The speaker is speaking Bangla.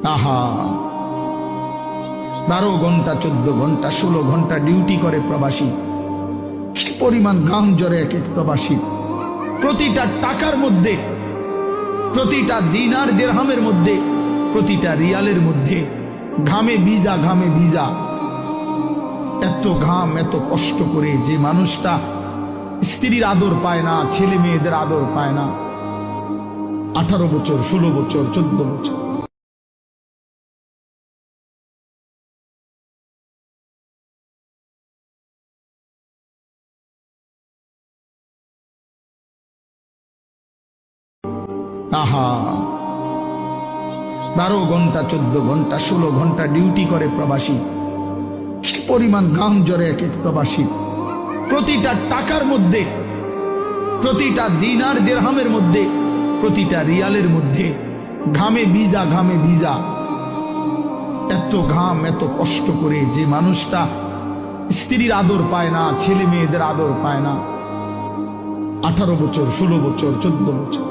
আহা, 12 ঘন্টা 14 ঘন্টা 16 ঘন্টা ডিউটি করে প্রবাসী। কি পরিমাণ ঘাম ঝরে এক এক প্রবাসী। প্রতিটা টাকার মধ্যে, প্রতিটা দিনার দিরহামের মধ্যে, প্রতিটা রিয়ালের মধ্যে ঘামে ভিজা, ঘামে ভিজা। এত ঘাম, এত কষ্ট করে যে মানুষটা স্ত্রীর আদর পায় না, ছেলে মেয়েদের আদর পায় না, 18 বছর 16 বছর 14 বছর। আহা, 12 ঘন্টা 14 ঘন্টা 16 ঘন্টা ডিউটি করে প্রবাসী। কি পরিমাণ ঘাম ঝরে এক এক প্রবাসী। প্রতিটা টাকার মধ্যে, প্রতিটা দিনার দিরহামের মধ্যে, প্রতিটা রিয়ালের মধ্যে ঘামে ভিজা, ঘামে ভিজা। এত ঘাম, এত কষ্ট করে যে মানুষটা স্ত্রীর আদর পায় না, ছেলে মেয়েদের আদর পায় না, 18 বছর 16 বছর 14 বছর।